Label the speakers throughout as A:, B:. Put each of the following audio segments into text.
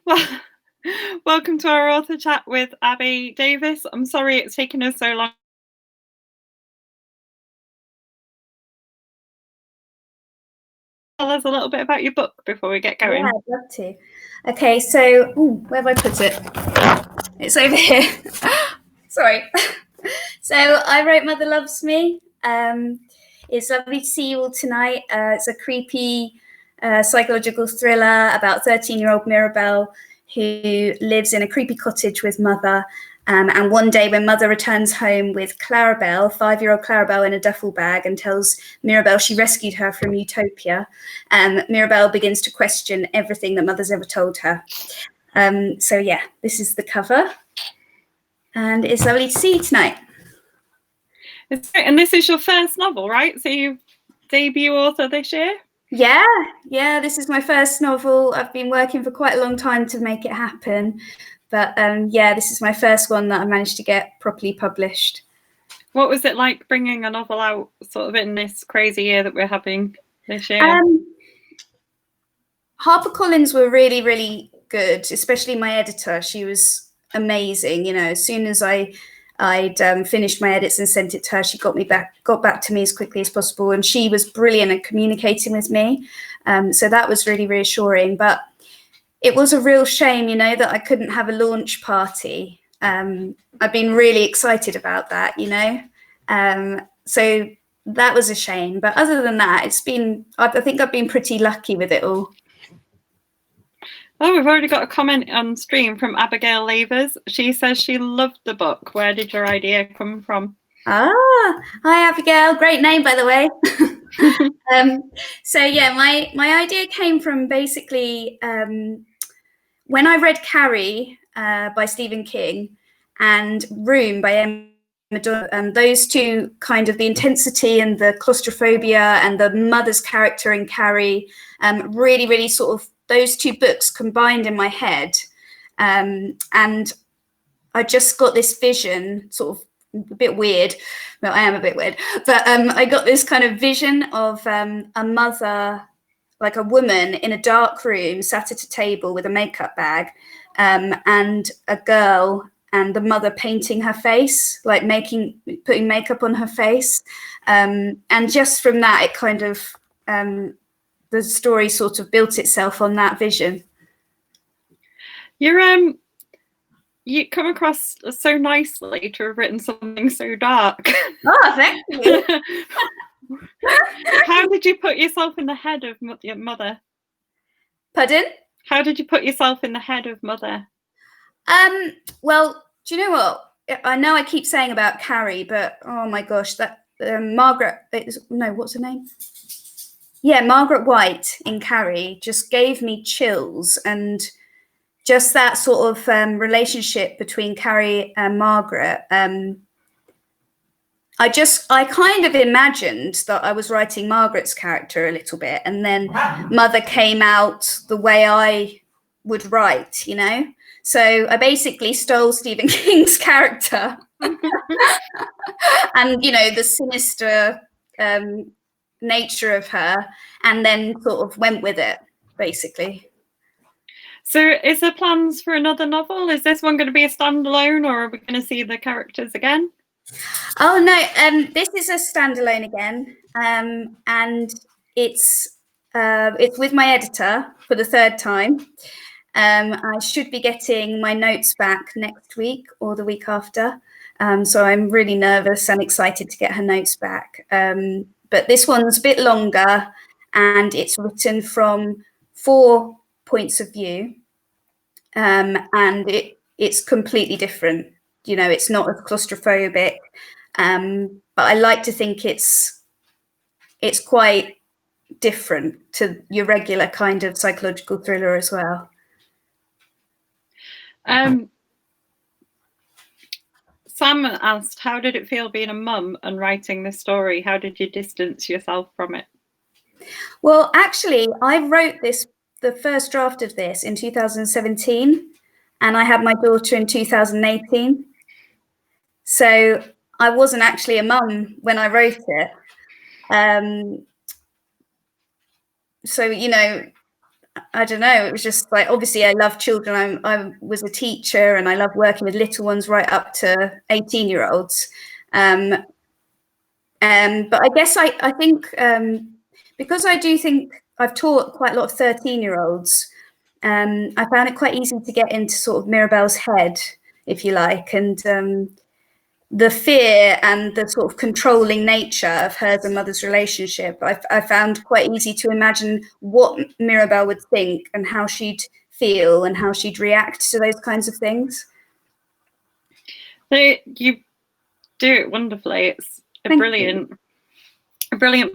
A: Well, welcome to our author chat with Abby Davies. I'm sorry it's taken us so long. Tell us a little bit about your book before we get going.
B: Yeah, I'd love to. Okay, so where have I put it? It's over here. Sorry. So I wrote Mother Loves Me. It's lovely to see you all tonight. It's a creepy psychological thriller about 13-year-old Mirabelle who lives in a creepy cottage with Mother. And one day when Mother returns home with Clarabelle, 5-year-old Clarabelle in a duffel bag, and tells Mirabelle she rescued her from Utopia, Mirabelle begins to question everything that Mother's ever told her. So yeah, this is the cover. And it's lovely to see you tonight.
A: It's great. And this is your first novel, right? So you debut author this year?
B: Yeah, this is my first novel. I've been working for quite a long time to make it happen. But yeah, this is my first one that I managed to get properly published.
A: What was it like bringing a novel out sort of in this crazy year that we're having this year?
B: HarperCollins were really, really good, especially my editor. She was amazing. You know, as soon as I'd finished my edits and sent it to her, she got back to me as quickly as possible, and she was brilliant at communicating with me. So that was really reassuring. But it was a real shame, you know, that I couldn't have a launch party. I've been really excited about that, you know. So that was a shame. But other than that, I think I've been pretty lucky with it all.
A: Oh, we've already got a comment on stream from Abigail Lavers. She says she loved the book. Where did your idea come from?
B: Hi Abigail, great name by the way. So yeah, my idea came from basically when I read Carrie by Stephen King and Room by Emma Donoghue, and those two, kind of the intensity and the claustrophobia and the mother's character in Carrie, really, really sort of those two books combined in my head. And I just got this vision, sort of a bit weird. Well, I am a bit weird, but I got this kind of vision of a mother, like a woman in a dark room, sat at a table with a makeup bag, and a girl and the mother painting her face, like putting makeup on her face. And just from that, it kind of, the story sort of built itself on that vision.
A: You come across so nicely to have written something so dark.
B: Oh, thank you.
A: How did you put yourself in the head of your mother?
B: Pardon?
A: How did you put yourself in the head of Mother?
B: Well, do you know what? I know I keep saying about Carrie, but oh my gosh, that Margaret, what's her name? Yeah, Margaret White in Carrie just gave me chills, and just that sort of relationship between Carrie and Margaret. I kind of imagined that I was writing Margaret's character a little bit, and then Mother came out the way I would write, you know? So I basically stole Stephen King's character and, you know, the sinister nature of her, and then sort of went with it, basically.
A: So is there plans for another novel? Is this one going to be a standalone, or are we going to see the characters again?
B: Oh, no, this is a standalone again, and it's with my editor for the third time. I should be getting my notes back next week or the week after, so I'm really nervous and excited to get her notes back. But this one's a bit longer, and it's written from 4 points of view, and it's completely different. You know, it's not as claustrophobic, but I like to think it's quite different to your regular kind of psychological thriller as well.
A: Sam asked, how did it feel being a mum and writing this story? How did you distance yourself from it?
B: Well, actually, I wrote the first draft of this in 2017, and I had my daughter in 2018. So I wasn't actually a mum when I wrote it. So, you know, I don't know. It was just like, obviously I love children. I was a teacher and I love working with little ones right up to 18-year-olds. But I guess I think because I do think I've taught quite a lot of 13-year-olds, I found it quite easy to get into sort of Mirabelle's head, if you like, and the fear and the sort of controlling nature of hers and mother's relationship. I found quite easy to imagine what Mirabelle would think and how she'd feel and how she'd react to those kinds of things.
A: So you do it wonderfly. It's a brilliant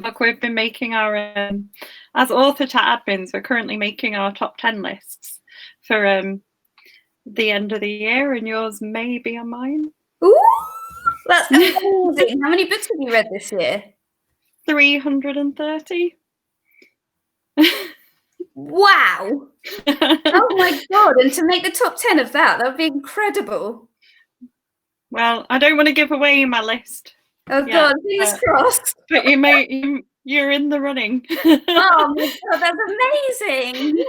A: book. We've been making our, as author chat admins, we're currently making our top 10 lists for the end of the year, and yours may be on mine.
B: Ooh, that's amazing. How many books have you read this year?
A: 330.
B: Wow. Oh my God. And to make the top 10 of that would be incredible.
A: Well, I don't want to give away my list.
B: Oh God, fingers crossed.
A: But you're in the running.
B: Oh my God, that's amazing.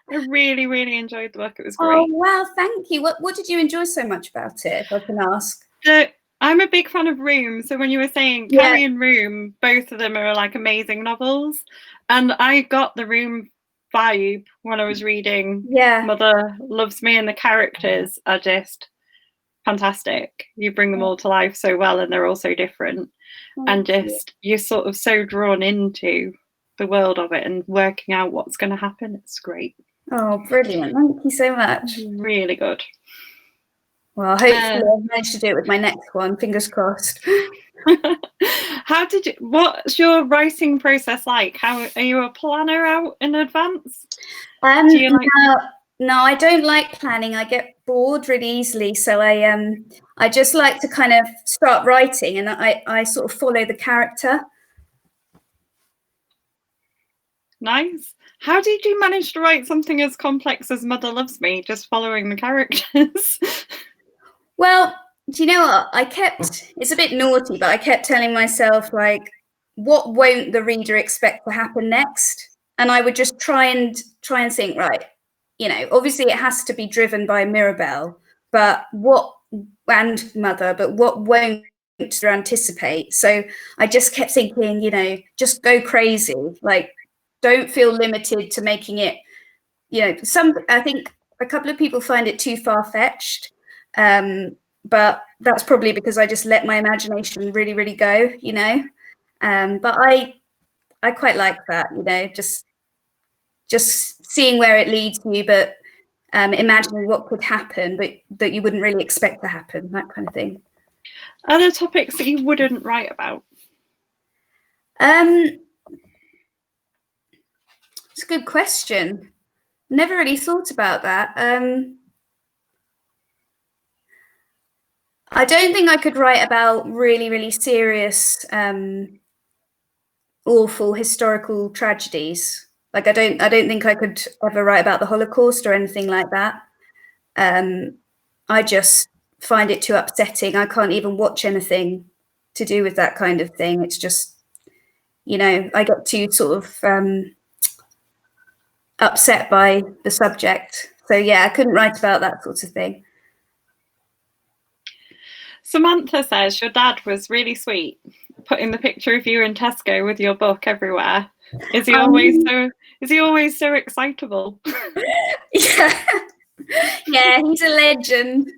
A: I really, really enjoyed the book. It was great.
B: Oh wow, thank you. What did you enjoy so much about it, if I can ask?
A: I'm a big fan of Room. So when you were saying Carrie and Room, both of them are like amazing novels. And I got the Room vibe when I was reading Mother Loves Me, and the characters are just fantastic. You bring them all to life so well, and they're all so different. And just you're sort of so drawn into the world of it and working out what's going to happen. It's great.
B: Oh, brilliant. Thank you so much.
A: Really good.
B: Well, hopefully I'll manage to do it with my next one. Fingers crossed.
A: What's your writing process like? How are you a planner out in advance?
B: No, I don't like planning. I get bored really easily. So I just like to kind of start writing, and I sort of follow the character.
A: Nice. How did you manage to write something as complex as Mother Loves Me, just following the characters?
B: Well, do you know what? It's a bit naughty, but I kept telling myself, like, what won't the reader expect to happen next? And I would just try and think, right, you know, obviously it has to be driven by Mirabelle, and Mother, but what won't they anticipate? So I just kept thinking, you know, just go crazy. Like, don't feel limited to making it, you know, I think a couple of people find it too far-fetched. But that's probably because I just let my imagination really, really go, you know. But I quite like that, you know, just seeing where it leads you, but imagining what could happen, but that you wouldn't really expect to happen, that kind of thing.
A: Are there topics that you wouldn't write about?
B: It's a good question. Never really thought about that. I don't think I could write about really, really serious, awful historical tragedies. Like I don't think I could ever write about the Holocaust or anything like that. I just find it too upsetting. I can't even watch anything to do with that kind of thing. It's just, you know, I get too sort of upset by the subject. So yeah, I couldn't write about that sort of thing.
A: Samantha says your dad was really sweet, putting the picture of you in Tesco with your book everywhere. Is he always so excitable?
B: Yeah, he's a legend.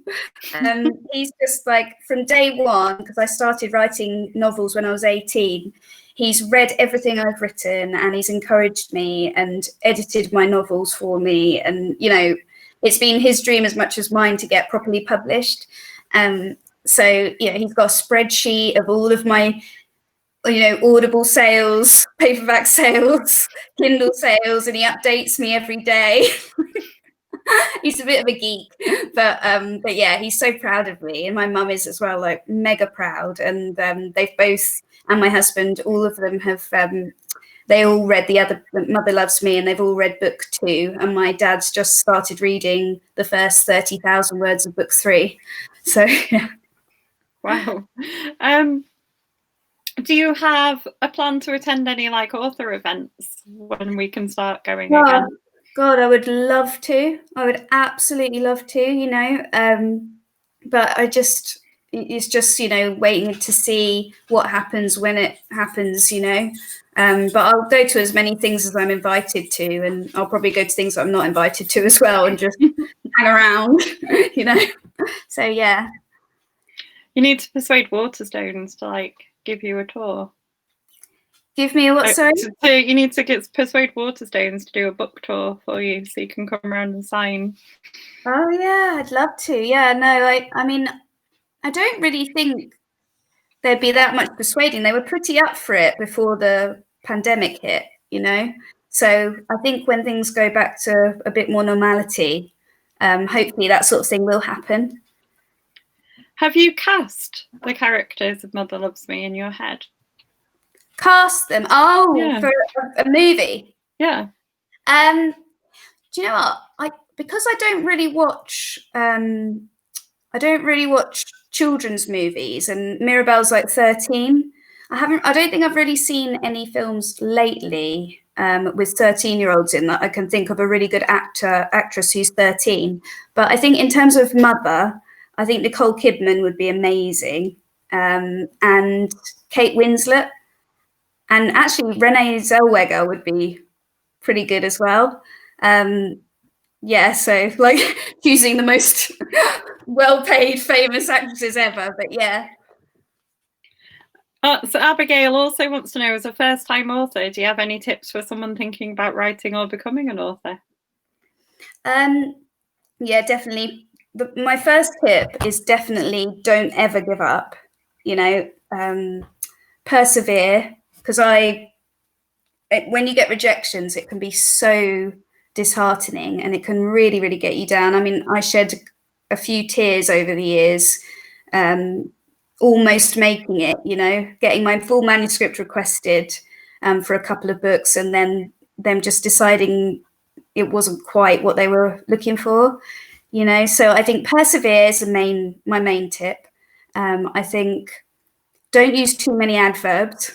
B: He's just like, from day one, because I started writing novels when I was 18, he's read everything I've written, and he's encouraged me and edited my novels for me. And, you know, it's been his dream as much as mine to get properly published. So, you know, he's got a spreadsheet of all of my, you know, Audible sales, paperback sales, Kindle sales, and he updates me every day. He's a bit of a geek, but yeah, he's so proud of me, and my mum is as well, like mega proud. And they've both, and my husband, all of them have, they all read the other Mother Loves Me, and they've all read book 2. And my dad's just started reading the first 30,000 words of book 3. So yeah.
A: Wow. Do you have a plan to attend any like author events when we can start going again?
B: God, I would love to. I would absolutely love to, you know. But it's just, you know, waiting to see what happens when it happens, you know. But I'll go to as many things as I'm invited to, and I'll probably go to things I'm not invited to as well, and just hang around, you know. So yeah.
A: You need to persuade Waterstones to like give you a tour.
B: Give me a what, sorry?
A: So you need to persuade Waterstones to do a book tour for you so you can come around and sign.
B: Oh yeah, I'd love to. Yeah, no, I mean, I don't really think there'd be that much persuading. They were pretty up for it before the pandemic hit, you know. So I think when things go back to a bit more normality, hopefully that sort of thing will happen.
A: Have you cast the characters of Mother Loves Me in your head?
B: Cast them? Oh, yeah. For a movie?
A: Yeah.
B: Do you know what? Because I don't really watch children's movies, and Mirabelle's like 13. I don't think I've really seen any films lately with 13-year-olds in that I can think of a really good actress who's 13. But I think in terms of Mother, I think Nicole Kidman would be amazing, and Kate Winslet, and actually Renee Zellweger would be pretty good as well. Yeah, so like choosing the most well-paid, famous actresses ever, but yeah.
A: So Abigail also wants to know, as a first-time author, do you have any tips for someone thinking about writing or becoming an author?
B: Yeah, definitely. My first tip is definitely don't ever give up. You know, persevere, because when you get rejections, it can be so disheartening and it can really, really get you down. I mean, I shed a few tears over the years, almost making it, you know, getting my full manuscript requested for a couple of books, and then them just deciding it wasn't quite what they were looking for, you know. So I think persevere is my main tip. I think don't use too many adverbs.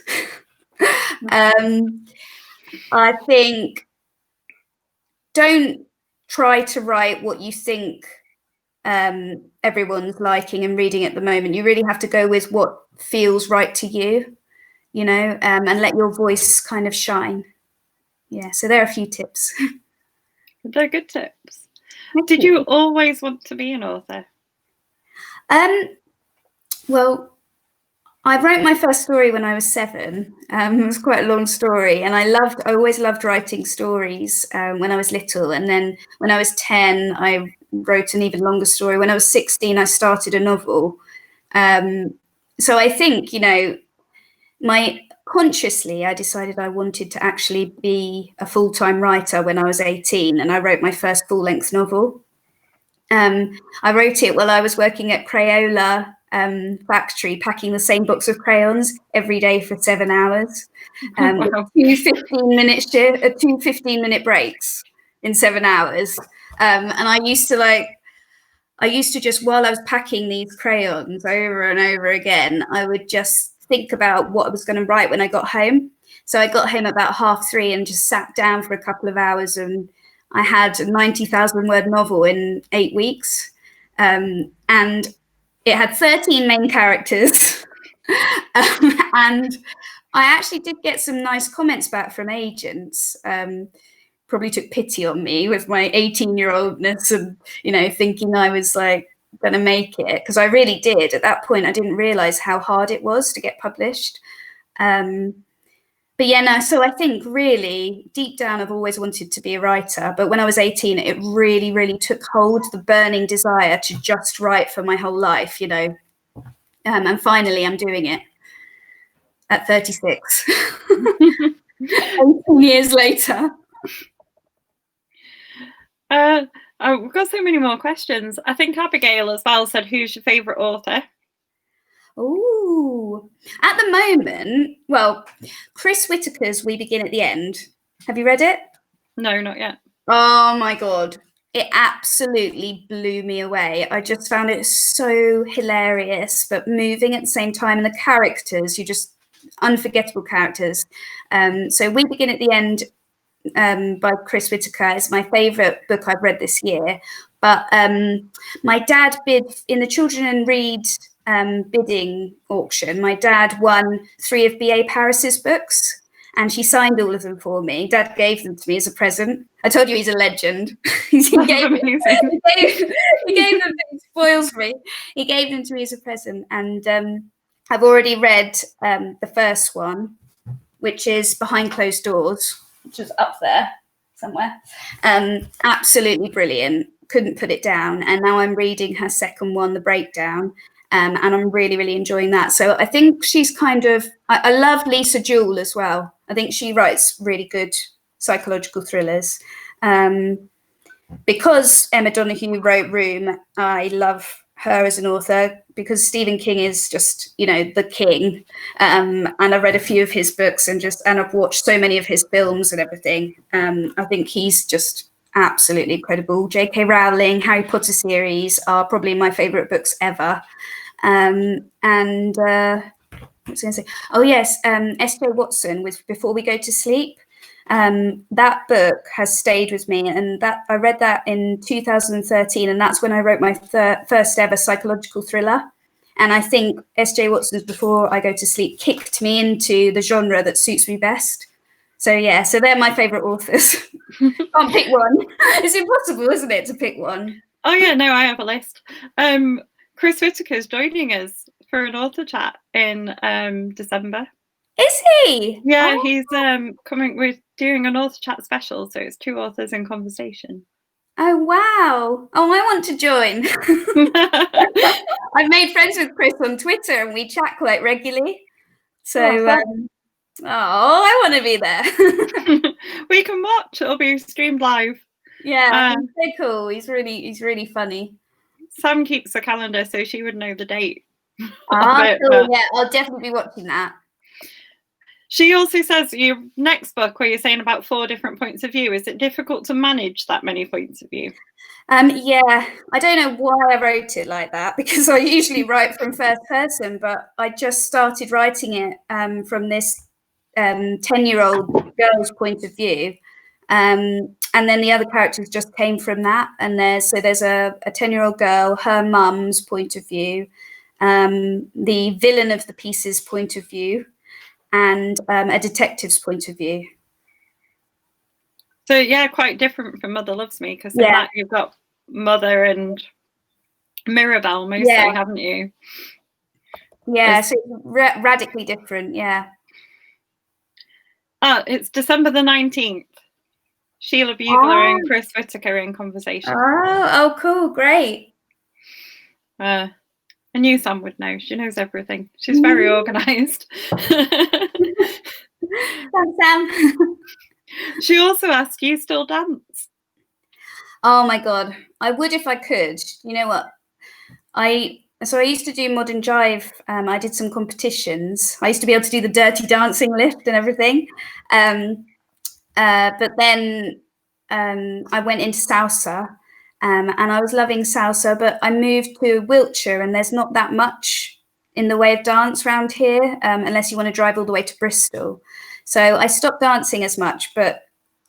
B: I think don't try to write what you think everyone's liking and reading at the moment. You really have to go with what feels right to you, you know, and let your voice kind of shine. Yeah, so there are a few tips.
A: They're good tips. Did you always want to be an author?
B: Well, I wrote my first story when I was 7. It was quite a long story, and I always loved writing stories when I was little. And then when I was 10, I wrote an even longer story. When I was 16, I started a novel. So I think, you know, consciously, I decided I wanted to actually be a full-time writer when I was 18, and I wrote my first full-length novel. I wrote it while I was working at Crayola factory, packing the same box of crayons every day for 7 hours. Wow. Two 15-minute breaks in 7 hours. And I used to just, while I was packing these crayons over and over again, I would just think about what I was going to write when I got home. So I got home about 3:30 and just sat down for a couple of hours, and I had a 90,000 word novel in 8 weeks. And it had 13 main characters. And I actually did get some nice comments back from agents. Probably took pity on me with my 18-year-oldness and, you know, thinking I was like going to make it, because I really did. At that point, I didn't realize how hard it was to get published. But yeah, no, so I think really deep down, I've always wanted to be a writer. But when I was 18, it really, really took hold, the burning desire to just write for my whole life, you know. And finally, I'm doing it at 36, 18 years later.
A: We've got so many more questions. I think Abigail as well said, who's your favourite author?
B: Oh, at the moment, well, Chris Whitaker's We Begin at the End. Have you read it?
A: No, not yet.
B: Oh my God. It absolutely blew me away. I just found it so hilarious, but moving at the same time. And the characters, you just unforgettable characters. So We Begin at the End by Chris Whitaker is my favourite book I've read this year. But my dad bid in the Children and Read bidding auction. My dad won 3 of B.A. Paris's books, and she signed all of them for me. Dad gave them to me as a present. I told you he's a legend. he gave them, he spoils me. He gave them to me as a present, and I've already read the first one, which is Behind Closed Doors, which is up there somewhere. Absolutely brilliant. Couldn't put it down. And now I'm reading her second one, The Breakdown, and I'm really, really enjoying that. So I think she's kind of, I love Lisa Jewell as well. I think she writes really good psychological thrillers. Because Emma Donoghue wrote Room, I love her as an author because Stephen King is just, you know, the king. And I've read a few of his books and I've watched so many of his films and everything. I think he's just absolutely incredible. J.K. Rowling, Harry Potter series are probably my favorite books ever. What was I going to say? Oh yes, S.J. Watson with Before We Go to Sleep. That book has stayed with me, and that I read that in 2013, and that's when I wrote my first ever psychological thriller. And I think S.J. Watson's Before I Go to Sleep kicked me into the genre that suits me best. So yeah, so they're my favourite authors. Can't pick one. It's impossible, isn't it, to pick one?
A: Oh yeah, no, I have a list. Chris Whitaker's joining us for an author chat in December.
B: Is he?
A: Yeah, he's coming. We're doing an author chat special, so it's 2 authors in conversation.
B: Oh wow! Oh, I want to join. I've made friends with Chris on Twitter, and we chat quite regularly. So, I want to be there.
A: We can watch. It'll be streamed live.
B: Yeah, he's so cool. He's really funny.
A: Sam keeps a calendar, so she would know the date.
B: Cool. Yeah, I'll definitely be watching that.
A: She also says your next book, where you're saying about 4 different points of view, is it difficult to manage that many points of view?
B: Yeah, I don't know why I wrote it like that, because I usually write from first person, but I just started writing it from this 10-year-old girl's point of view. And then the other characters just came from that. And there's a 10-year-old girl, her mum's point of view, the villain of the piece's point of view, and a detective's point of view.
A: So yeah, quite different from Mother Loves Me, because in that you've got Mother and Mirabelle mostly, haven't you?
B: Yeah, so radically different, yeah.
A: It's December the 19th. Sheila Bugler and Chris Whitaker in conversation.
B: Oh, cool, great.
A: I knew Sam would know. She knows everything. She's very organised.
B: Thanks, Sam.
A: She also asked, you still dance?
B: Oh my God, I would if I could. You know what? I used to do modern jive. I did some competitions. I used to be able to do the dirty dancing lift and everything. But then I went into salsa, and I was loving salsa, but I moved to Wiltshire, and there's not that much in the way of dance around here, unless you want to drive all the way to Bristol. So I stopped dancing as much, but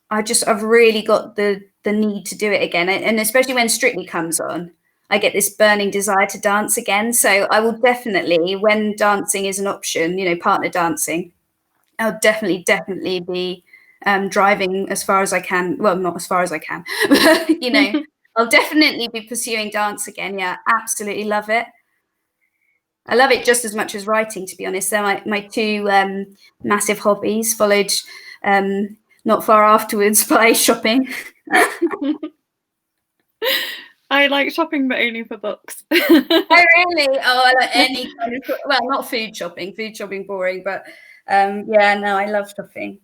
B: I've really got the need to do it again. And especially when Strictly comes on, I get this burning desire to dance again. So I will definitely, when dancing is an option, you know, partner dancing, I'll definitely be driving as far as I can. Well, not as far as I can, but, you know, I'll definitely be pursuing dance again. Yeah, absolutely love it. I love it just as much as writing, to be honest. They're my 2 massive hobbies, followed not far afterwards by shopping.
A: I like shopping, but only for books.
B: Oh, really? Oh, I like any kind of, well, not food shopping. Food shopping boring, but I love shopping.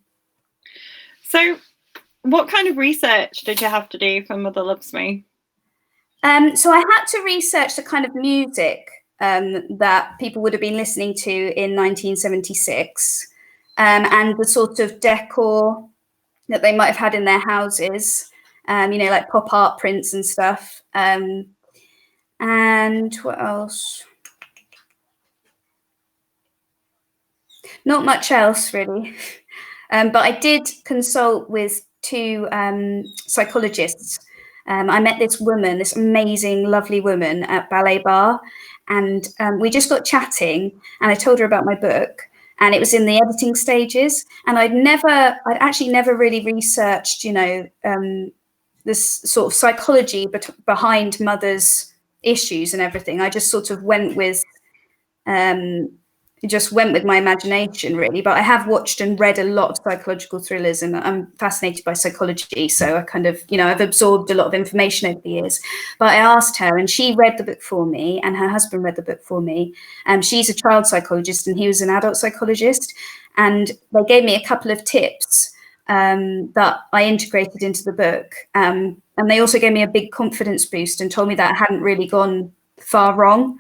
A: So what kind of research did you have to do for Mother Loves Me?
B: So I had to research the kind of music that people would have been listening to in 1976, and the sort of decor that they might have had in their houses, you know, like pop art prints and stuff. And what else? Not much else, really. But I did consult with 2 psychologists. I met this woman, this amazing, lovely woman at Ballet Bar, and we just got chatting, and I told her about my book, and it was in the editing stages, and I'd actually never really researched, this sort of psychology behind mothers' issues and everything. I just sort of went with my imagination, really. But I have watched and read a lot of psychological thrillers, and I'm fascinated by psychology, so I kind of, I've absorbed a lot of information over the years. But I asked her, and she read the book for me, and her husband read the book for me. She's a child psychologist and he was an adult psychologist, and they gave me a couple of tips that I integrated into the book, and they also gave me a big confidence boost and told me that I hadn't really gone far wrong.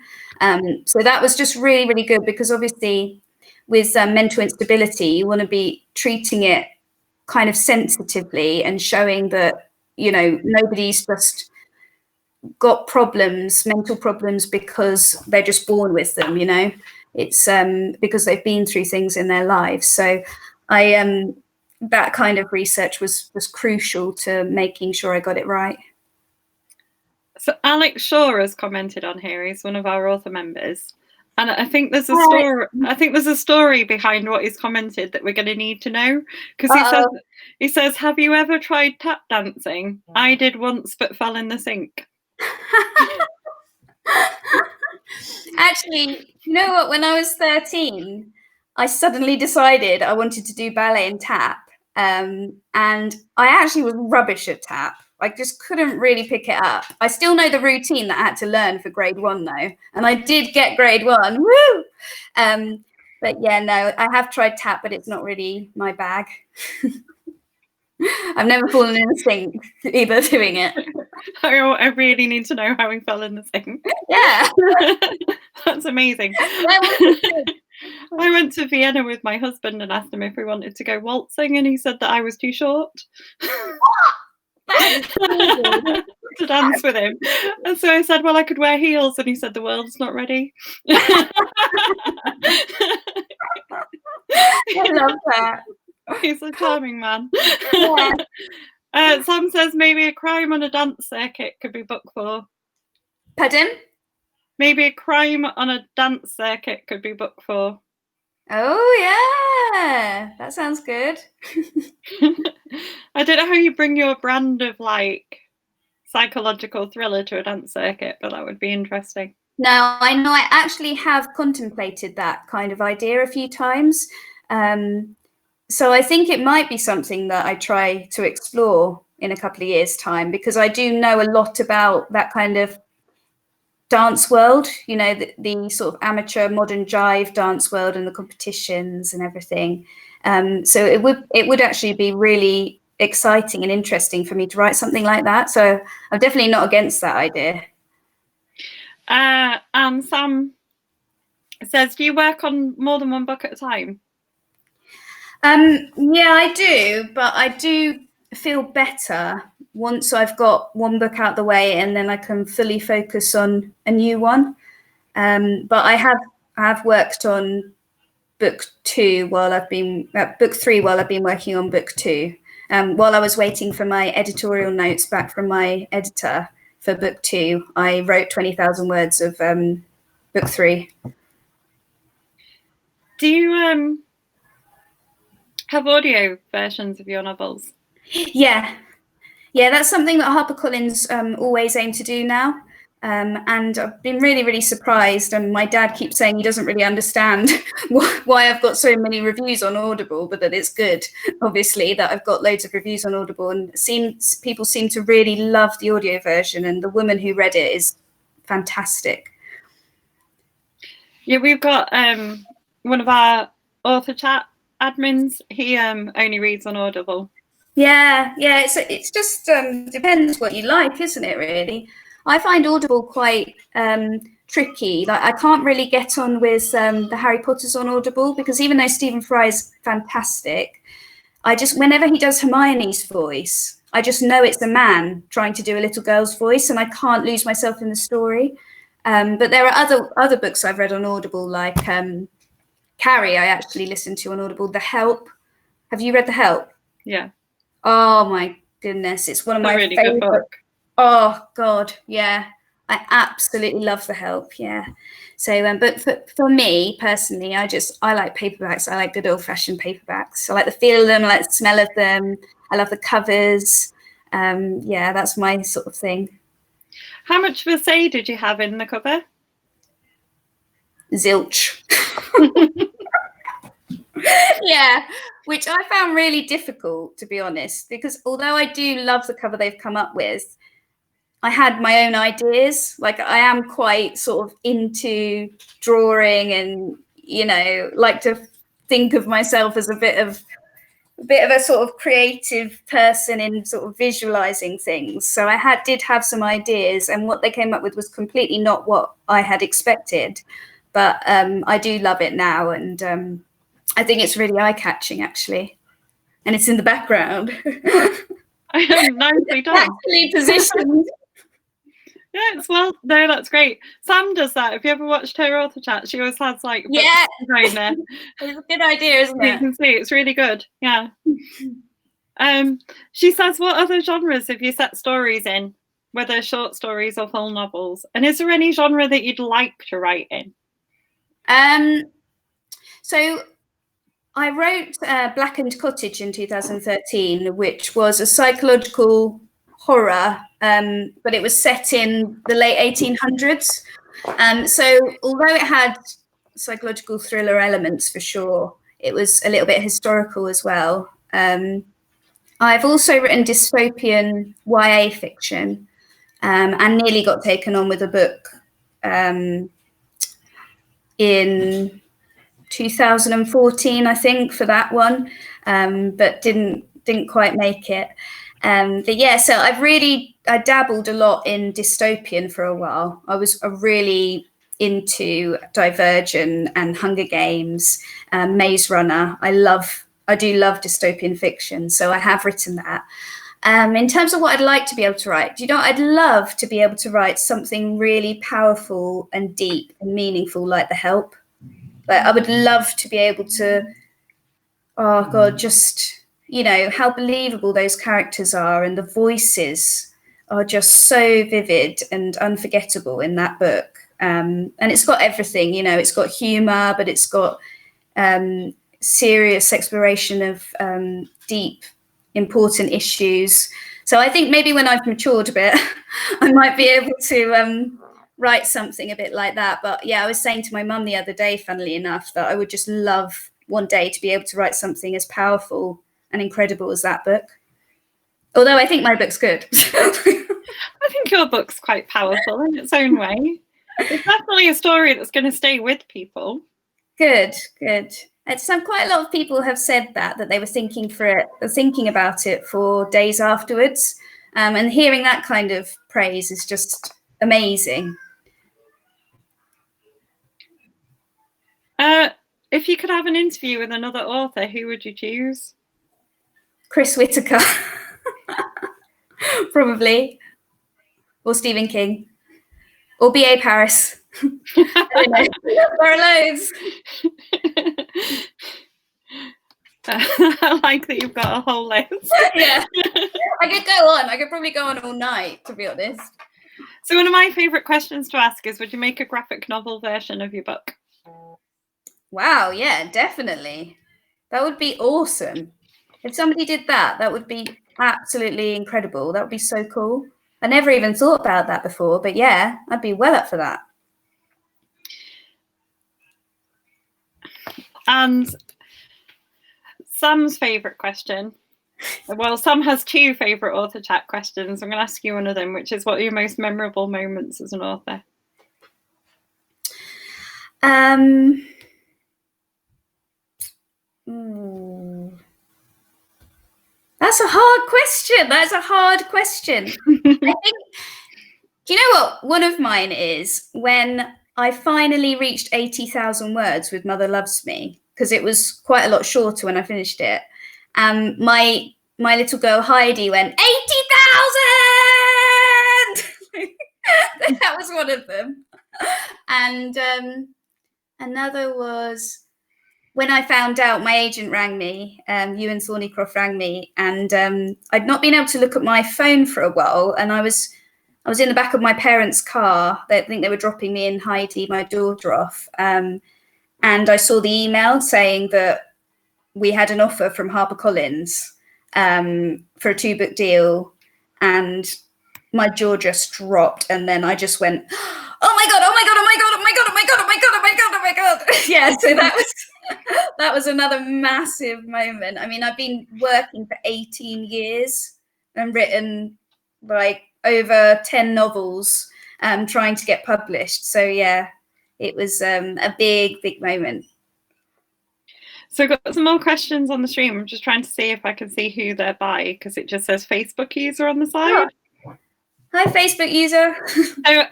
B: So that was just really, really good, because obviously with mental instability, you want to be treating it kind of sensitively and showing that, nobody's just got problems, mental problems, because they're just born with them, it's because they've been through things in their lives. So that kind of research was crucial to making sure I got it right.
A: So Alex Shaw has commented on here. He's one of our author members, and I think there's a story. I think there's a story behind what he's commented that we're going to need to know, because he says, "Have you ever tried tap dancing? I did once, but fell in the sink."
B: Actually, you know what? When I was 13, I suddenly decided I wanted to do ballet and tap, and I actually was rubbish at tap. I just couldn't really pick it up. I still know the routine that I had to learn for grade 1, though, and I did get grade 1. Woo! But yeah, no, I have tried tap, but it's not really my bag. I've never fallen in the sink either doing it.
A: I really need to know how he fell in the sink.
B: Yeah.
A: That's amazing. I went to Vienna with my husband and asked him if we wanted to go waltzing, and he said that I was too short to dance with him. And so I said, well, I could wear heels, and he said the world's not ready.
B: I love that.
A: He's a charming man. Yeah. Sam says maybe a crime on a dance circuit could be booked for.
B: Pardon?
A: Maybe a crime on a dance circuit could be booked for.
B: Oh yeah, that sounds good.
A: I don't know how you bring your brand of like psychological thriller to a dance circuit, but that would be interesting.
B: No, I know. I actually have contemplated that kind of idea a few times. So I think it might be something that I try to explore in a couple of years' time, because I do know a lot about that kind of dance world, the sort of amateur modern jive dance world and the competitions and everything. So it would actually be really exciting and interesting for me to write something like that. So I'm definitely not against that idea.
A: And Sam says, do you work on more than one book at a time?
B: Yeah, I do, but I do feel better once I've got one book out the way, and then I can fully focus on a new one. But I have worked on book 2 while I've been book 3 while I've been working on book 2. While I was waiting for my editorial notes back from my editor for book 2, I wrote 20,000 words of book 3.
A: Do you have audio versions of your novels?
B: Yeah, that's something that HarperCollins always aim to do now. And I've been really, really surprised. And my dad keeps saying he doesn't really understand why I've got so many reviews on Audible, but that it's good, obviously, that I've got loads of reviews on Audible. And people seem to really love the audio version, and the woman who read it is fantastic.
A: Yeah, we've got one of our author chat admins. He only reads on Audible.
B: Yeah, it's just depends what you like, isn't it, really? I find Audible quite tricky. Like, I can't really get on with the Harry Potters on Audible, because even though Stephen Fry is fantastic, whenever he does Hermione's voice, I just know it's a man trying to do a little girl's voice, and I can't lose myself in the story. But there are other books I've read on Audible, like Carrie, I actually listened to on Audible. The Help. Have you read The Help?
A: Yeah.
B: Oh my goodness, it's one of my
A: really
B: favorite.
A: Good book.
B: Oh God, yeah, I absolutely love The Help. Yeah. So, but for me personally, I like paperbacks. I like good old-fashioned paperbacks. I like the feel of them. I like the smell of them. I love the covers. Yeah, that's my sort of thing.
A: How much of a say did you have in the cover?
B: Zilch. Yeah, which I found really difficult, to be honest, because although I do love the cover they've come up with, I had my own ideas. Like, I am quite sort of into drawing and, you know, like to think of myself as a bit of a sort of creative person in sort of visualizing things. So I did have some ideas, and what they came up with was completely not what I had expected. But I do love it now, and I think it's really eye-catching, actually. And it's in the background.
A: Nicely done.
B: Actually positioned.
A: Yeah, no, that's great. Sam does that. Have you ever watched her author chat? She always has like
B: yeah,
A: behind there.
B: It's a good idea, isn't it?
A: You can see it's really good. Yeah. She says, what other genres have you set stories in, whether short stories or full novels? And is there any genre that you'd like to write in?
B: So I wrote Blackened Cottage in 2013, which was a psychological horror, but it was set in the late 1800s. So although it had psychological thriller elements for sure, it was a little bit historical as well. I've also written dystopian YA fiction, and nearly got taken on with a book in 2014, I think, for that one, but didn't quite make it. But yeah, so I dabbled a lot in dystopian for a while. I was really into Divergent and Hunger Games, Maze Runner. I do love dystopian fiction, so I have written that. In terms of what I'd like to be able to write, I'd love to be able to write something really powerful and deep and meaningful like The Help. Like, I would love to be able to, oh God, just, you know, how believable those characters are, and the voices are just so vivid and unforgettable in that book. And it's got everything, you know, it's got humor, but it's got serious exploration of deep, important issues. So I think maybe when I've matured a bit, I might be able to write something a bit like that. But yeah, I was saying to my mum the other day, funnily enough, that I would just love one day to be able to write something as powerful and incredible as that book. Although I think my book's good.
A: I think your book's quite powerful in its own way. It's definitely a story that's going to stay with people.
B: Good. Quite a lot of people have said that they were thinking about it for days afterwards. And hearing that kind of praise is just amazing.
A: If you could have an interview with another author, who would you choose?
B: Chris Whitaker, probably, or Stephen King, or B.A. Paris. I don't know. There are loads.
A: I like that you've got a whole list.
B: Yeah, I could go on. I could probably go on all night, to be honest.
A: So one of my favourite questions to ask is, would you make a graphic novel version of your book?
B: Wow, yeah, definitely. That would be awesome. If somebody did that, that would be absolutely incredible. That would be so cool. I never even thought about that before, but yeah, I'd be well up for that.
A: And Sam's favourite question. Well, Sam has two favourite author chat questions. I'm going to ask you one of them, which is, what are your most memorable moments as an author?
B: That's a hard question. I think, do you know what? One of mine is when I finally reached 80,000 words with Mother Loves Me, because it was quite a lot shorter when I finished it. My little girl Heidi went, 80,000! That was one of them. And another was, when I found out, my agent rang me, Ewan Thornycroft rang me, and I'd not been able to look at my phone for a while, and I was in the back of my parents' car. I think they were dropping me and Heidi, my daughter, off, and I saw the email saying that we had an offer from HarperCollins for a 2-book deal, and my jaw just dropped, and then I just went, oh my god, oh my god, oh my god, oh my god, oh my god, oh my god, oh my god, oh my god. Yeah, so that was another massive moment. I mean, I've been working for 18 years and written like over 10 novels, trying to get published. So yeah, it was a big moment.
A: So I've got some more questions on the stream. I'm just trying to see if I can see who they're by, because it just says Facebook user on the side.
B: Oh. Hi, Facebook user.
A: So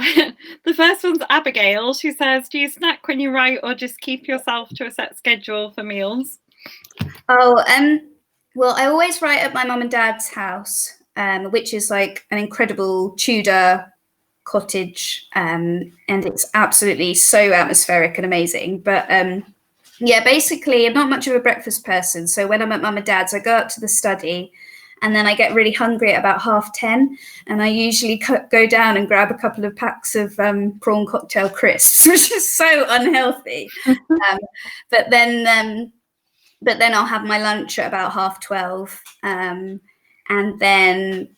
A: the first one's Abigail. She says, do you snack when you write, or just keep yourself to a set schedule for meals?
B: Oh, well, I always write at my mum and dad's house, which is like an incredible Tudor cottage, and it's absolutely so atmospheric and amazing. But yeah, basically, I'm not much of a breakfast person. So when I'm at mum and dad's, I go up to the study, and then I get really hungry at about 10:30, and I usually go down and grab a couple of packs of prawn cocktail crisps, which is so unhealthy. But then I'll have my lunch at about 12:30, and then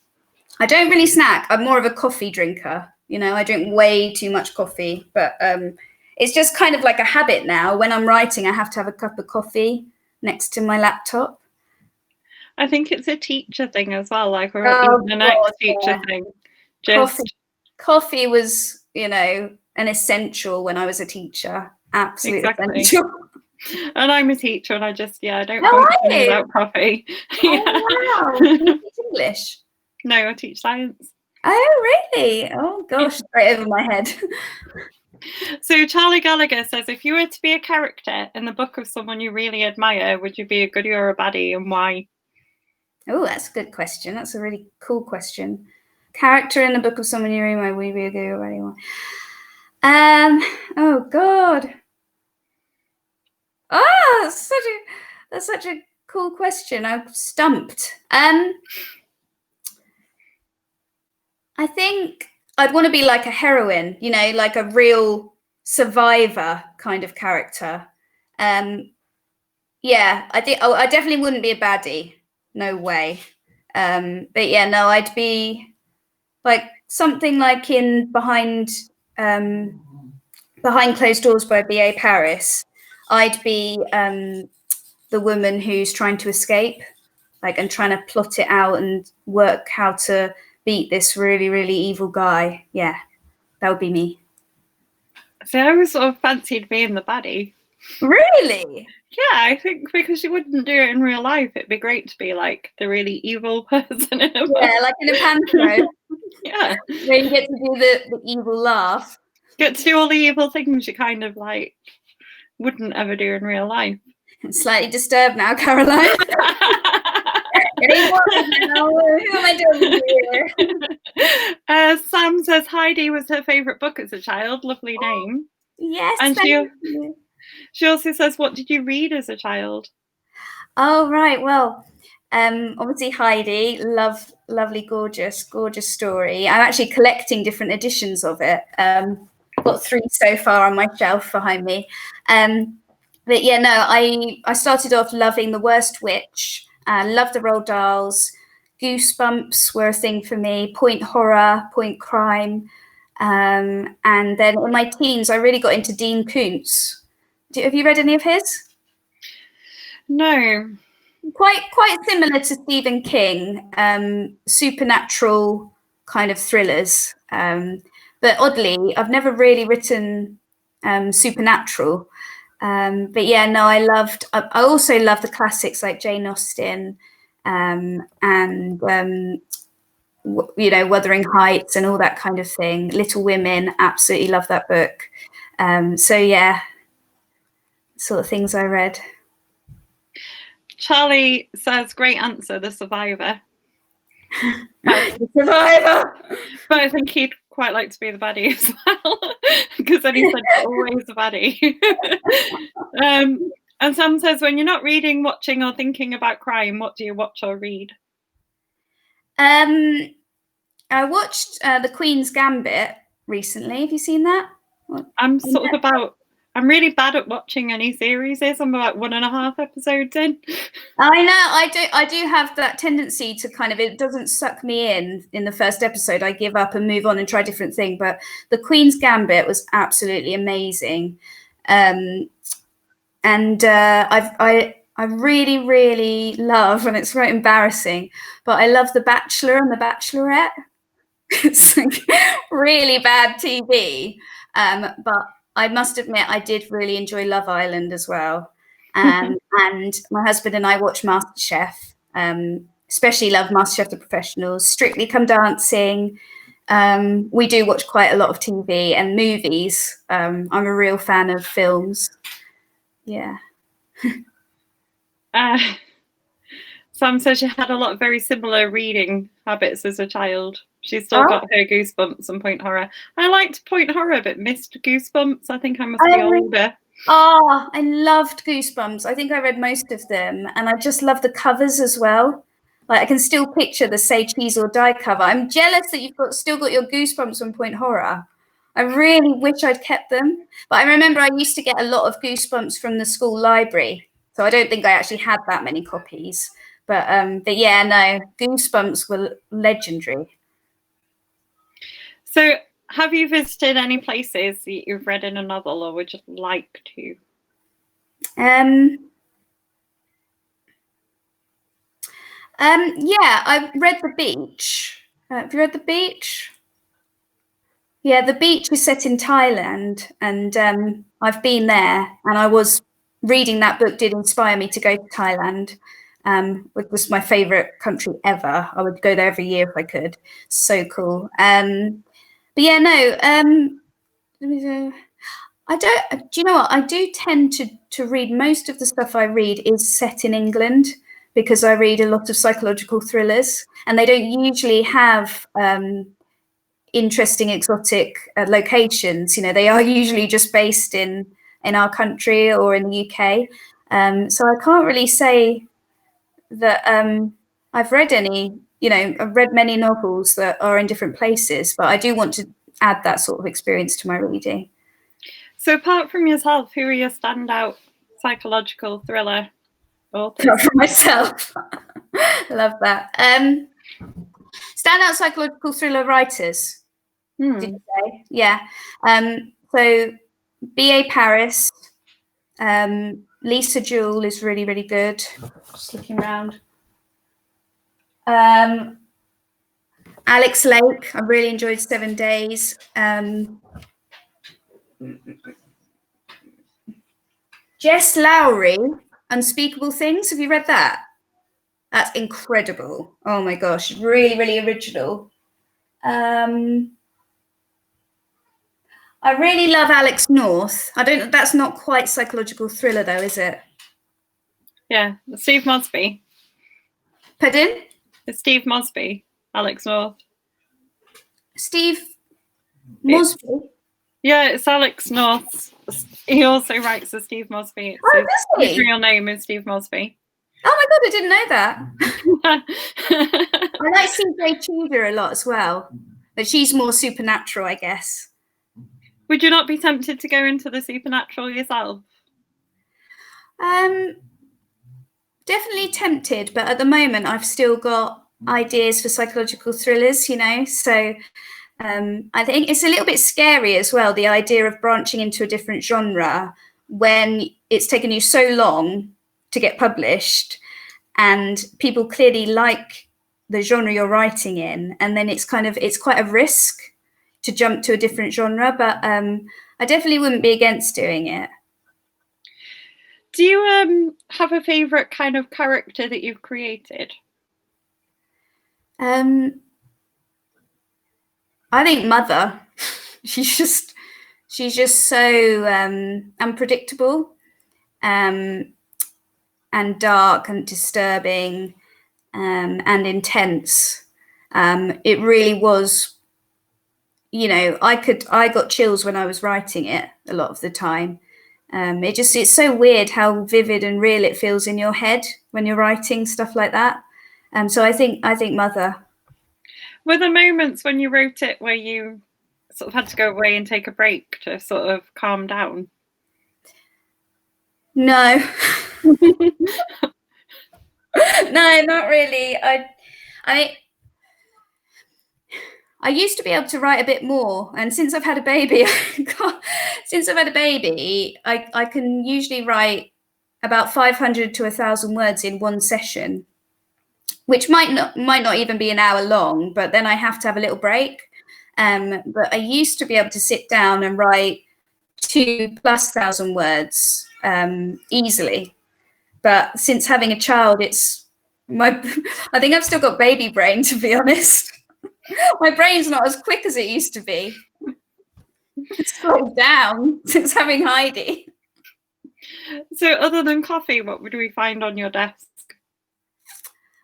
B: I don't really snack. I'm more of a coffee drinker. You know, I drink way too much coffee, but it's just kind of like a habit now. When I'm writing, I have to have a cup of coffee next to my laptop.
A: I think it's a teacher thing as well, like even an ex-teacher thing.
B: Coffee was, you know, an essential when I was a teacher. Absolutely essential.
A: And I'm a teacher, and I don't function without coffee.
B: Oh, wow. Do you teach English?
A: No, I teach science.
B: Oh, really? Oh, gosh, right over my head.
A: So Charlie Gallagher says, if you were to be a character in the book of someone you really admire, would you be a goodie or a baddie, and why?
B: Oh, that's a good question. That's a really cool question. Character in the book of someone you really admire, would you be a goodie or a baddie? Oh, God. Oh, that's such a cool question. I'm stumped. I think I'd want to be like a heroine, you know, like a real survivor kind of character. Yeah, I think I definitely wouldn't be a baddie. No way. But yeah, no, I'd be like something like in Behind Closed Doors by B.A. Paris. I'd be the woman who's trying to escape, like, and trying to plot it out and work how to beat this really, really evil guy. Yeah, that would be me.
A: So I was sort of fancied being the baddie.
B: Really?
A: Yeah, I think because you wouldn't do it in real life, it'd be great to be like the really evil person in a book.
B: Yeah, like in a panto.
A: Yeah.
B: Where you get to do the evil laugh.
A: Get to do all the evil things you kind of like wouldn't ever do in real life.
B: I'm slightly disturbed now, Caroline. Who am I doing
A: here? Sam says Heidi was her favourite book as a child. Lovely name.
B: Yes,
A: and she also says, what did you read as a child?
B: Oh, right. Well, obviously Heidi, lovely, gorgeous story. I'm actually collecting different editions of it. I've got 3 so far on my shelf behind me. But yeah, no, I started off loving The Worst Witch. Loved the Roald Dahls. Goosebumps were a thing for me. Point horror, point crime. And then in my teens, I really got into Dean Koontz. Have you read any of his?
A: No.
B: Quite similar to Stephen King, supernatural kind of thrillers. But oddly, I've never really written supernatural. But yeah, no, I also love the classics like Jane Austen, and you know, Wuthering Heights and all that kind of thing. Little Women, absolutely love that book. So yeah, sort of things I read.
A: Charlie says, great answer, The Survivor.
B: The Survivor.
A: But I think he'd quite like to be the baddie as well, because then he said always the baddie. And Sam says, when you're not reading, watching, or thinking about crime, what do you watch or read?
B: I watched The Queen's Gambit recently. Have you seen that?
A: I'm really bad at watching any series. I'm about 1.5 episodes in.
B: I know. I do have that tendency to kind of, it doesn't suck me in the first episode. I give up and move on and try a different thing. But The Queen's Gambit was absolutely amazing. And I really, really love, and it's very embarrassing, but I love The Bachelor and The Bachelorette. It's like really bad TV. But I must admit, I did really enjoy Love Island as well. And my husband and I watch MasterChef, especially love MasterChef The Professionals, Strictly Come Dancing. We do watch quite a lot of TV and movies. I'm a real fan of films. Yeah.
A: Sam says she had a lot of very similar reading habits as a child. She's still got her Goosebumps and Point Horror. I liked Point Horror, but missed Goosebumps. I think I must be older.
B: Oh, I loved Goosebumps. I think I read most of them, and I just love the covers as well. Like, I can still picture the Say Cheese or Die cover. I'm jealous that you've still got your Goosebumps from Point Horror. I really wish I'd kept them. But I remember I used to get a lot of Goosebumps from the school library, so I don't think I actually had that many copies. But yeah, no, Goosebumps were legendary.
A: So, have you visited any places that you've read in a novel or would just like to?
B: Yeah, I read The Beach. Have you read The Beach? Yeah, The Beach is set in Thailand, and I've been there, and I was reading that book did inspire me to go to Thailand. It was my favorite country ever. I would go there every year if I could. So cool. But yeah, no, I don't, do you know what? I do tend to read, most of the stuff I read is set in England, because I read a lot of psychological thrillers, and they don't usually have interesting exotic locations. You know, they are usually just based in our country or in the UK. So I can't really say that I've read any, you know, I've read many novels that are in different places, but I do want to add that sort of experience to my reading.
A: So apart from yourself, who are your standout psychological thriller authors?
B: For myself. Love that. Standout psychological thriller writers. Did you say? Yeah. So B.A. Paris, Lisa Jewell is really, really good. Just looking around. Alex Lake, I really enjoyed 7 Days. Jess Lowry, Unspeakable Things. Have you read that? That's incredible. Oh my gosh, really, really original. I really love Alex North. That's not quite psychological thriller though, is it?
A: Yeah, Steve Mosby.
B: Pardon?
A: It's Steve Mosby, Alex North.
B: Steve Mosby?
A: Yeah, it's Alex North. He also writes as Steve Mosby. His real name is Steve Mosby.
B: Oh my God, I didn't know that. I like CJ Tudor a lot as well, but she's more supernatural, I guess.
A: Would you not be tempted to go into the supernatural yourself?
B: Definitely tempted, but at the moment I've still got ideas for psychological thrillers, you know, so I think it's a little bit scary as well, the idea of branching into a different genre when it's taken you so long to get published and people clearly like the genre you're writing in, and then it's quite a risk to jump to a different genre, but I definitely wouldn't be against doing it.
A: Do you have a favorite kind of character that you've created?
B: I think Mother. She's just so unpredictable, and dark and disturbing, and intense. It really was, you know, I got chills when I was writing it a lot of the time. It's so weird how vivid and real it feels in your head when you're writing stuff like that. So I think Mother.
A: Were there moments when you wrote it where you sort of had to go away and take a break to sort of calm down?
B: No. No, not really. I used to be able to write a bit more, and since I've had a baby, I can usually write about 500 to 1,000 words in one session, which might not even be an hour long, but then I have to have a little break. But I used to be able to sit down and write 2,000+ words easily. But since having a child, I think I've still got baby brain, to be honest. My brain's not as quick as it used to be. It's slowed down since having Heidi.
A: So other than coffee, what would we find on your desk?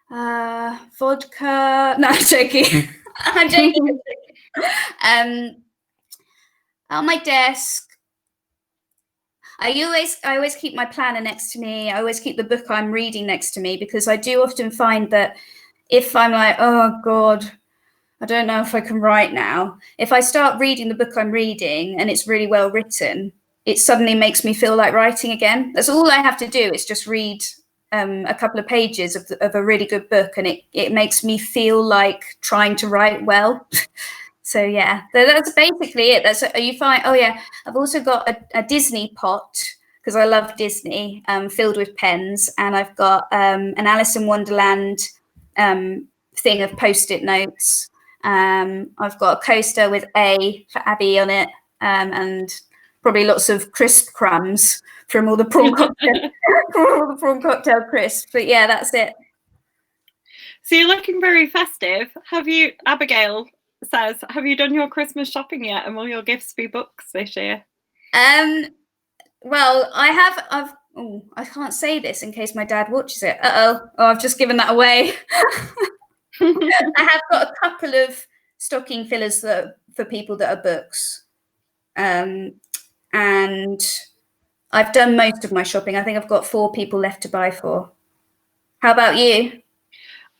B: Vodka. No, I'm joking. I'm joking. On my desk, I always keep my planner next to me. I always keep the book I'm reading next to me, because I do often find that if I'm like, oh God, I don't know if I can write now, if I start reading the book I'm reading and it's really well written, it suddenly makes me feel like writing again. That's all I have to do, is just read a couple of pages of a really good book, and it makes me feel like trying to write well. So yeah, that's basically it. You find, oh yeah, I've also got a Disney pot, because I love Disney, filled with pens, and I've got an Alice in Wonderland thing of Post-it notes. I've got a coaster with A for Abby on it, and probably lots of crisp crumbs from all the prawn cocktail crisps. But yeah, that's it.
A: So you're looking very festive. Abigail says, have you done your Christmas shopping yet, and will your gifts be books this year?
B: Well, I can't say this in case my dad watches it. I've just given that away. I have got a couple of stocking fillers for people that are books, and I've done most of my shopping. I think I've got 4 people left to buy for. How about you?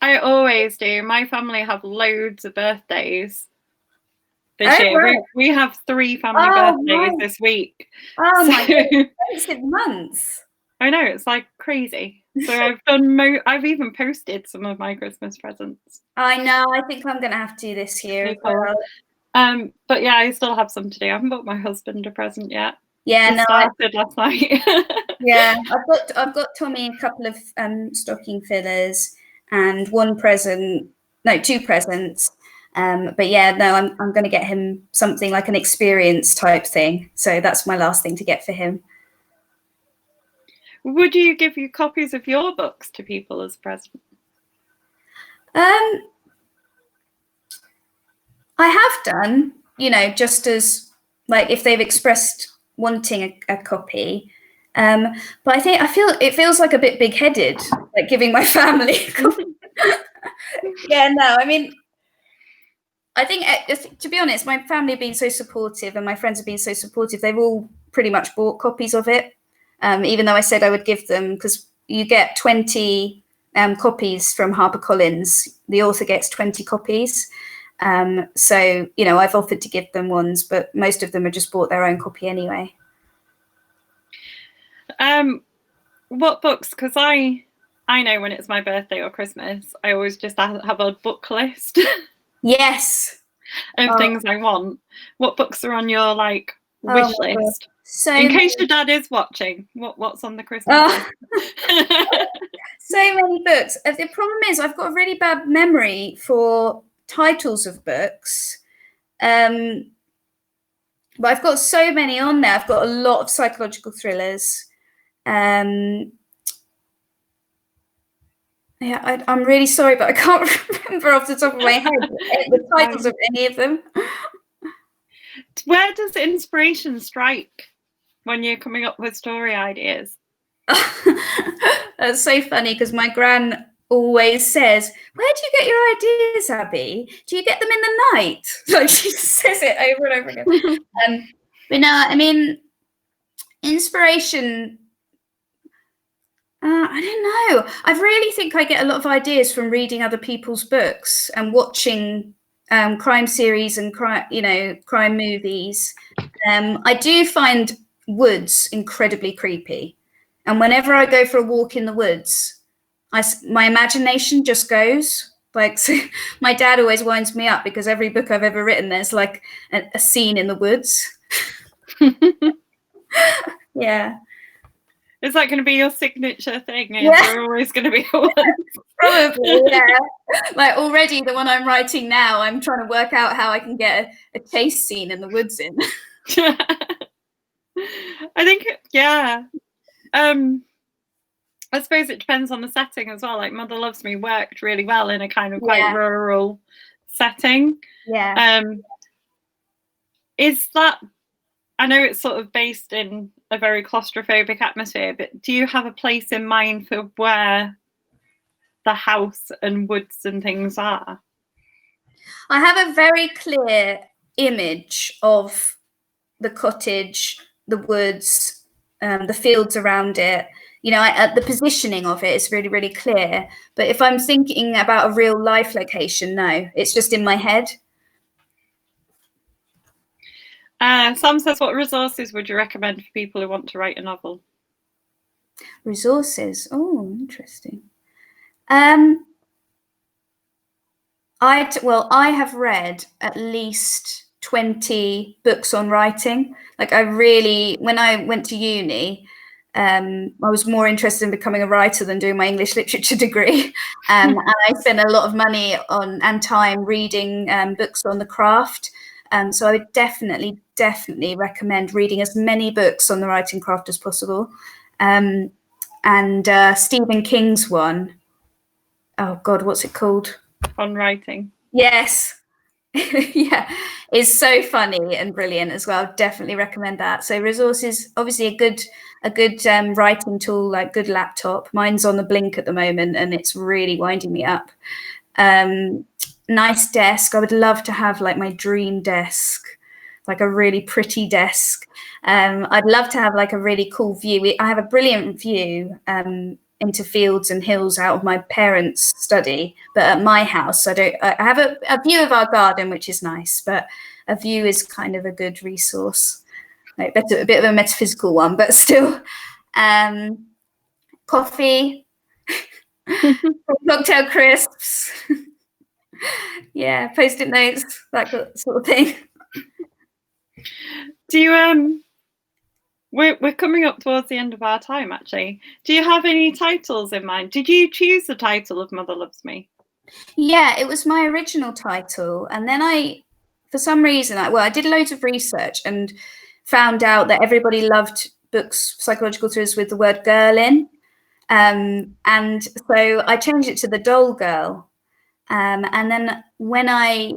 A: I always do. My family have loads of birthdays this year. Right. We have 3 family birthdays this week.
B: Oh my goodness, it's in months.
A: I know, it's like crazy. So I've even posted some of my Christmas presents.
B: I know. I think I'm going to have to this year.
A: But yeah, I still have some to do. I haven't bought my husband a present yet.
B: Yeah,
A: started last night.
B: Yeah, I've got Tommy a couple of stocking fillers and 2 presents. But yeah, no, I'm going to get him something like an experience type thing. So that's my last thing to get for him.
A: Would you give you copies of your books to people as a present?
B: I have done, just as like if they've expressed wanting a copy. But I feel it feels like a bit big-headed, like giving my family a copy. Yeah, no, I mean, I think, to be honest, my family have been so supportive and my friends have been so supportive. They've all pretty much bought copies of it, even though I said I would give them, because you get 20 copies from HarperCollins. The author gets 20 copies. So, I've offered to give them ones, but most of them have just bought their own copy anyway.
A: What books? Because I know when it's my birthday or Christmas, I always just have a book list.
B: Yes.
A: Of things I want. What books are on your wish list?
B: So
A: in case your dad is watching, what's on the Christmas list?
B: So many books. The problem is I've got a really bad memory for titles of books. But I've got so many on there. I've got a lot of psychological thrillers. Yeah, I'm really sorry, but I can't remember off the top of my head the titles of any of them.
A: Where does inspiration strike when you're coming up with story ideas?
B: That's so funny, because my gran always says, "Where do you get your ideas, Abby? Do you get them in the night?" Like, she says it over and over again. But no, I mean, Inspiration. I don't know. I really think I get a lot of ideas from reading other people's books and watching crime series and crime movies. I do find woods incredibly creepy, and whenever I go for a walk in the woods, my imagination just goes. Like, so my dad always winds me up because every book I've ever written, there's like a scene in the woods. Yeah.
A: Is that going to be your signature thing? Yeah. You're always going to be one?
B: Probably, yeah. Like already the one I'm writing now, I'm trying to work out how I can get a chase scene in the woods in.
A: I think, yeah. I suppose it depends on the setting as well. Like Mother Loves Me worked really well in a kind of quite rural setting.
B: Yeah.
A: Is that, I know it's sort of based in a very claustrophobic atmosphere, but do you have a place in mind for where the house and woods and things are?
B: I have a very clear image of the cottage, the woods, the fields around it. You know, the positioning of it is really, really clear. But if I'm thinking about a real life location, no, it's just in my head.
A: Sam says, what resources would you recommend for people who want to write a novel?
B: Resources? Oh, interesting. I have read at least 20 books on writing. Like when I went to uni, I was more interested in becoming a writer than doing my English literature degree. And I spent a lot of money and time reading books on the craft. So I would definitely recommend reading as many books on the writing craft as possible. And Stephen King's one, oh God, what's it called?
A: On Writing.
B: Yes. Yeah, it's so funny and brilliant as well. Definitely recommend that. So resources, obviously a good writing tool, like good laptop. Mine's on the blink at the moment and it's really winding me up. Nice desk. I would love to have like my dream desk, like a really pretty desk. I'd love to have like a really cool view. I have a brilliant view into fields and hills out of my parents' study, but at my house, I have a view of our garden, which is nice, but a view is kind of a good resource, like a bit of a metaphysical one, but still. Coffee, cocktail crisps, yeah, post-it notes, that sort of thing.
A: Do you We're coming up towards the end of our time, actually. Do you have any titles in mind? Did you choose the title of Mother Loves Me?
B: Yeah, it was my original title. And then for some reason, I did loads of research and found out that everybody loved books, psychological thrillers with the word girl in. And so I changed it to The Doll Girl. And then when I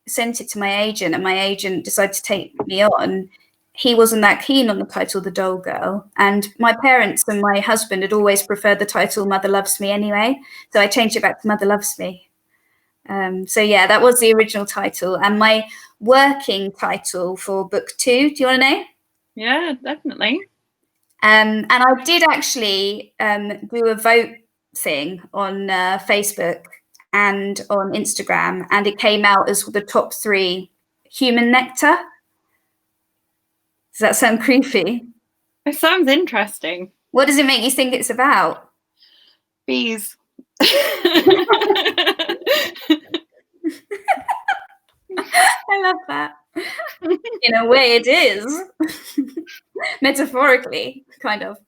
B: sent it to my agent and my agent decided to take me on, he wasn't that keen on the title The Doll Girl, and my parents and my husband had always preferred the title Mother Loves Me anyway, so I changed it back to Mother Loves Me. So yeah, that was the original title, and my working title for book 2, do you want to know?
A: Yeah, definitely.
B: And I did actually do a vote thing on Facebook and on Instagram, and it came out as the top 3 Human Nectar. Does that sound creepy?
A: It sounds interesting.
B: What does it make you think it's about?
A: Bees.
B: I love that. In a way, it is. Metaphorically, kind of.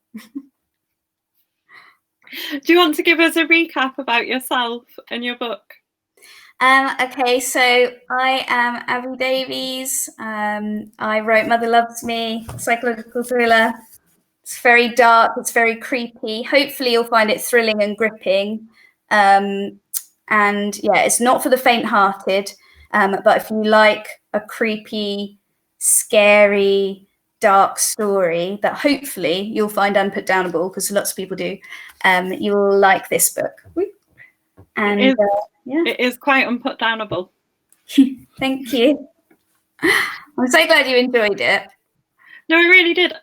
A: Do you want to give us a recap about yourself and your book?
B: Okay, so I am Abby Davies. I wrote Mother Loves Me, psychological thriller. It's very dark, it's very creepy. Hopefully you'll find it thrilling and gripping. And yeah, it's not for the faint-hearted, but if you like a creepy, scary, dark story that hopefully you'll find unputdownable, because lots of people do, you will like this book. And yeah,
A: it is quite unputdownable.
B: Thank you. I'm so glad you enjoyed it.
A: No, I really did.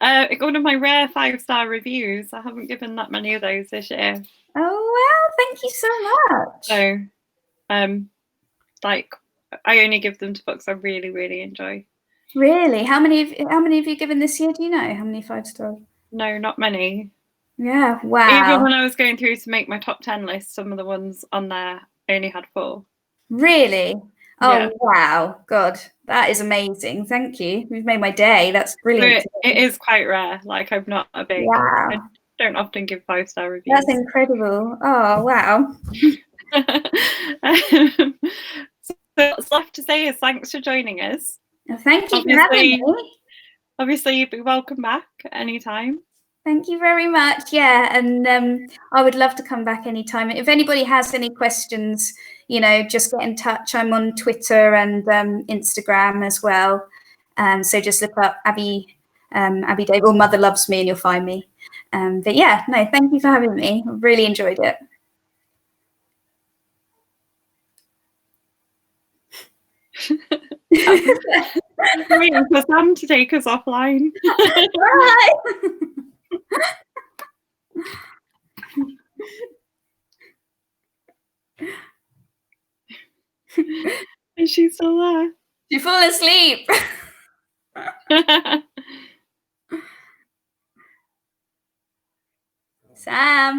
A: One of my rare 5-star reviews. I haven't given that many of those this year.
B: Oh, wow. Thank you so much.
A: So, like, I only give them to books I really, really enjoy.
B: Really? How many have you given this year? Do you know how many 5-star?
A: No, not many.
B: Yeah, wow.
A: Even when I was going through to make my top 10 list, some of the ones on there only had 4.
B: Really?
A: Yeah.
B: Oh, wow. God, that is amazing. Thank you. You've made my day. That's brilliant.
A: It is quite rare. Like, I'm not a big,
B: wow.
A: I don't often give 5-star reviews.
B: That's incredible. Oh, wow.
A: So what's left to say is thanks for joining us.
B: Thank you for having me.
A: Obviously, you'd be welcome back anytime.
B: Thank you very much. Yeah, and I would love to come back anytime. If anybody has any questions, just get in touch. I'm on Twitter and Instagram as well. So just look up Abby Davies or Mother Loves Me and you'll find me. But yeah, no, thank you for having me. I really enjoyed it.
A: I'm waiting for Sam to take us offline.
B: Bye.
A: Is she still there?
B: She fell asleep. Sam.